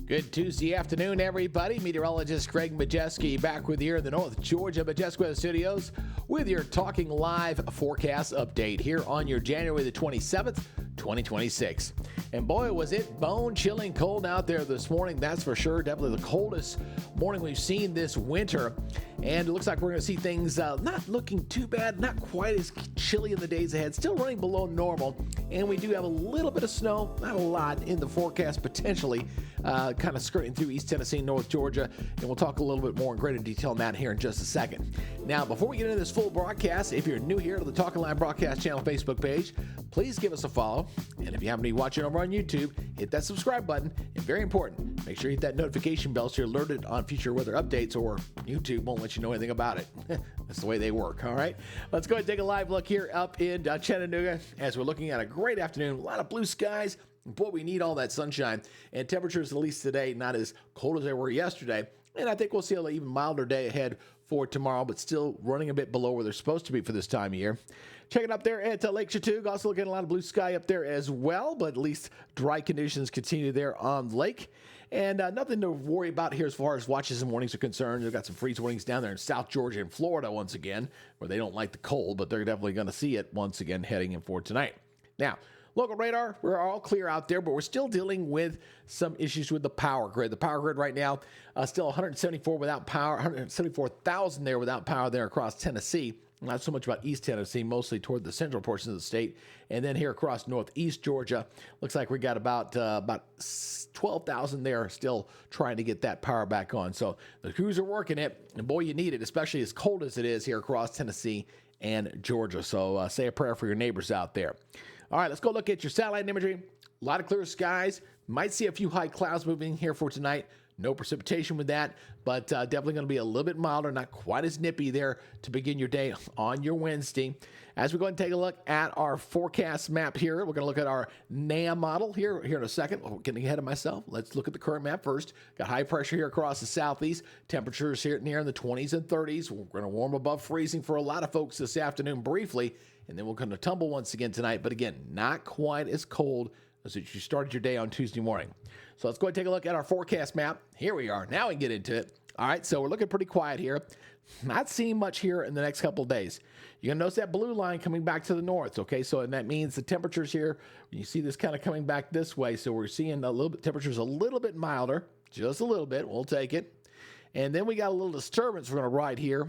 Good Tuesday afternoon, everybody. Meteorologist Greg Majewski back with you in the North Georgia Majestic Studios with your Talking Live forecast update here on your January the 27th, 2026. And boy, was it bone-chilling cold out there this morning, that's for sure. Definitely the coldest morning we've seen this winter. And it looks like we're going to see things not looking too bad, not quite as chilly in the days ahead, still running below normal. And we do have a little bit of snow, not a lot, in the forecast potentially, kind of skirting through East Tennessee, North Georgia. And we'll talk a little bit more in greater detail on that here in just a second. Now, before we get into this full broadcast, if you're new here to the Talking Live Broadcast Channel Facebook page, please give us a follow. And if you happen to be watching over on YouTube, hit that subscribe button. And very important, make sure you hit that notification bell so you're alerted on future weather updates, or YouTube won't let you know anything about it. That's the way they work, all right? Let's go ahead and take a live look here up in Chattanooga as we're looking at a great afternoon. A lot of blue skies. Boy, we need all that sunshine. And temperatures, at least today, not as cold as they were yesterday. And I think we'll see an even milder day ahead for tomorrow, but still running a bit below where they're supposed to be for this time of year. Check it up there at Lake Chattooga. Also looking at a lot of blue sky up there as well, but at least dry conditions continue there on the lake. And nothing to worry about here as far as watches and warnings are concerned. They've got some freeze warnings down there in South Georgia and Florida once again, where they don't like the cold, but they're definitely going to see it once again heading in for tonight. Now, local radar, we're all clear out there, but we're still dealing with some issues with the power grid. The power grid right now, still 174 without power, 174,000 there without power there across Tennessee. Not so much about East Tennessee, mostly toward the central portion of the state. And then here across northeast Georgia, looks like we got about 12,000 there still trying to get that power back on. So the crews are working it, and boy, you need it, especially as cold as it is here across Tennessee and Georgia. So say a prayer for your neighbors out there. All right, let's go look at your satellite imagery. A lot of clear skies. Might see a few high clouds moving here for tonight. No precipitation with that, but definitely going to be a little bit milder, not quite as nippy there to begin your day on your Wednesday. As we go ahead and take a look at our forecast map here, we're going to look at our NAM model here in a second. Oh, getting ahead of myself. Let's look at the current map first. Got high pressure here across the southeast. Temperatures here near in the 20s and 30s. We're going to warm above freezing for a lot of folks this afternoon briefly, and then we're going to tumble once again tonight, but again, not quite as cold as you started your day on Tuesday morning. So let's go ahead and take a look at our forecast map. Here we are. Now we can get into it. All right, so we're looking pretty quiet here. Not seeing much here in the next couple of days. You're going to notice that blue line coming back to the north, okay? So and that means the temperatures here, you see this kind of coming back this way. So we're seeing a little bit, temperatures a little bit milder, just a little bit. We'll take it. And then we got a little disturbance we're going to ride here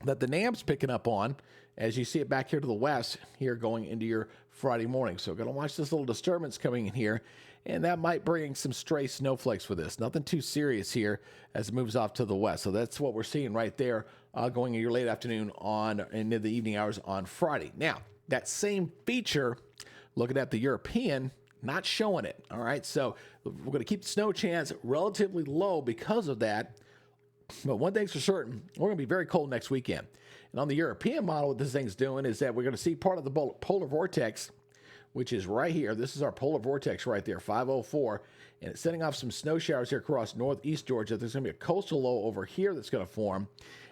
that the NAM's picking up on, as you see it back here to the west here going into your Friday morning. So we're going to watch this little disturbance coming in here, and that might bring some stray snowflakes for this. Nothing too serious here as it moves off to the west. So that's what we're seeing right there going in your late afternoon on into the evening hours on Friday. Now, that same feature, looking at the European, not showing it. All right, so we're going to keep the snow chance relatively low because of that. But one thing's for certain, we're going to be very cold next weekend. And on the European model, what this thing's doing is that we're going to see part of the polar vortex, which is right here. This is our polar vortex right there, 504. And it's setting off some snow showers here across northeast Georgia. There's going to be a coastal low over here that's going to form.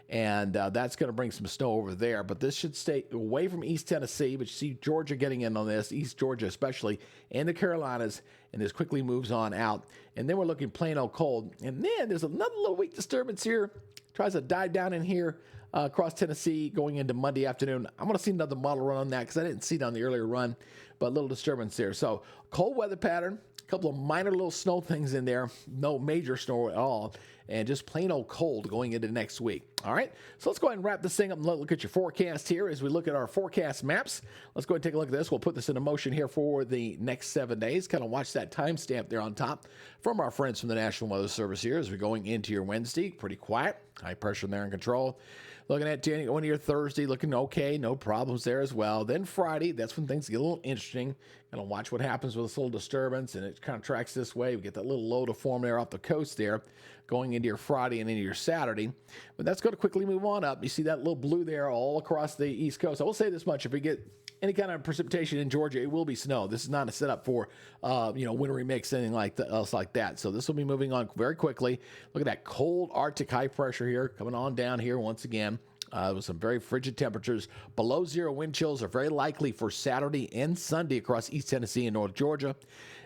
And that's going to bring some snow over there. But this should stay away from East Tennessee. But you see Georgia getting in on this, East Georgia especially, and the Carolinas. And this quickly moves on out. And then we're looking plain old cold. And then there's another little weak disturbance here. Tries to die down in here across Tennessee going into Monday afternoon. I'm going to see another model run on that because I didn't see it on the earlier run. But a little disturbance there. So cold weather pattern. A couple of minor little snow things in there. No major snow at all. And just plain old cold going into next week. All right, so let's go ahead and wrap this thing up and look at your forecast here as we look at our forecast maps. Let's go ahead and take a look at this. We'll put this into motion here for the next 7 days. Kind of watch that timestamp there on top from our friends from the National Weather Service here as we're going into your Wednesday. Pretty quiet, high pressure there in control. Looking at going to your Thursday, looking okay, no problems there as well. Then Friday, that's when things get a little interesting. Going to watch what happens with this little disturbance, and it kind of tracks this way. We get that little low to form there off the coast there, going into your Friday and into your Saturday. But that's going to quickly move on up. You see that little blue there all across the East Coast. I will say this much: if we get any kind of precipitation in Georgia, it will be snow. This is not a setup for, wintry mix, anything else like that. So this will be moving on very quickly. Look at that cold Arctic high pressure here coming on down here once again. With some very frigid temperatures. Below zero wind chills are very likely for Saturday and Sunday across East Tennessee and North Georgia.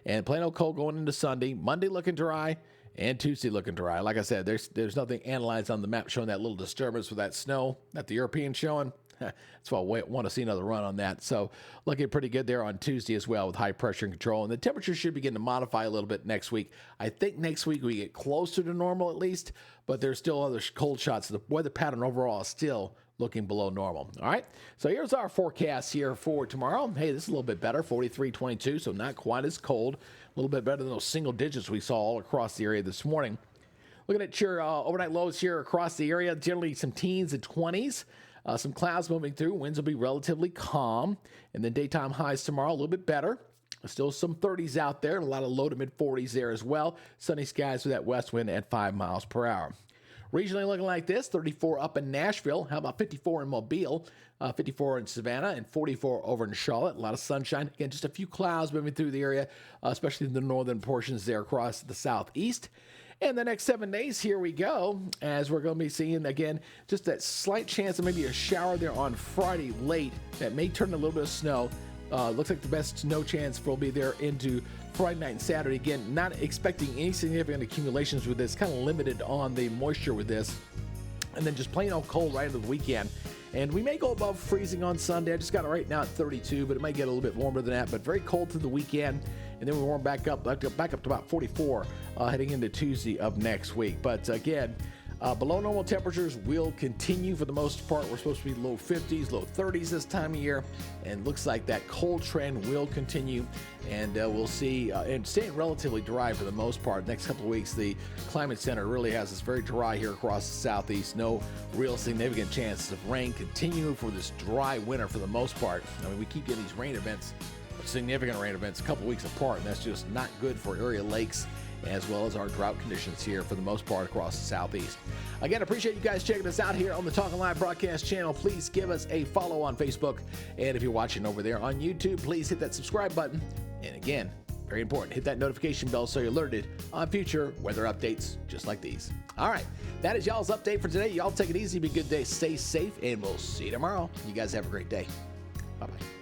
And plain old cold going into Sunday. Monday looking dry and Tuesday looking dry. Like I said, there's nothing analyzed on the map showing that little disturbance with that snow that the Europeans showing. That's why I want to see another run on that. So looking pretty good there on Tuesday as well with high pressure and control. And the temperature should begin to modify a little bit next week. I think next week we get closer to normal at least, but there's still other cold shots. The weather pattern overall is still looking below normal. All right, so here's our forecast here for tomorrow. Hey, this is a little bit better, 43-22, so not quite as cold. A little bit better than those single digits we saw all across the area this morning. Looking at your overnight lows here across the area, generally some teens and 20s. Some clouds moving through. Winds will be relatively calm. And then daytime highs tomorrow, a little bit better. Still some 30s out there. A lot of low to mid 40s there as well. Sunny skies with that west wind at 5 miles per hour. Regionally looking like this, 34 up in Nashville. How about 54 in Mobile, 54 in Savannah, and 44 over in Charlotte. A lot of sunshine. Again, just a few clouds moving through the area, especially in the northern portions there across the southeast. And the next 7 days, here we go, as we're going to be seeing, again, just that slight chance of maybe a shower there on Friday late that may turn a little bit of snow. Looks like the best snow chance will be there into Friday night and Saturday. Again, not expecting any significant accumulations with this, kind of limited on the moisture with this. And then just plain old cold right into the weekend. And we may go above freezing on Sunday. I just got it right now at 32, but it might get a little bit warmer than that. But very cold through the weekend. And then we warm back up to about 44 heading into Tuesday of next week. But again, below normal temperatures will continue for the most part. We're supposed to be low 50s, low 30s this time of year. And looks like that cold trend will continue. And we'll see, and staying relatively dry for the most part. Next couple of weeks, the Climate Center really has us very dry here across the southeast. No real significant chances of rain. Continue for this dry winter for the most part. I mean, we keep getting these rain events, significant rain events, a couple weeks apart, and that's just not good for area lakes as well as our drought conditions here for the most part across the southeast. Again, appreciate you guys checking us out here on the Talking Live broadcast channel. Please give us a follow on Facebook, and if you're watching over there on YouTube, please hit that subscribe button. And again, very important, hit that notification bell so you're alerted on future weather updates just like these. All right, that is y'all's update for today. Y'all take it easy, be a good day, stay safe, and we'll see you tomorrow. You guys have a great day. Bye-bye.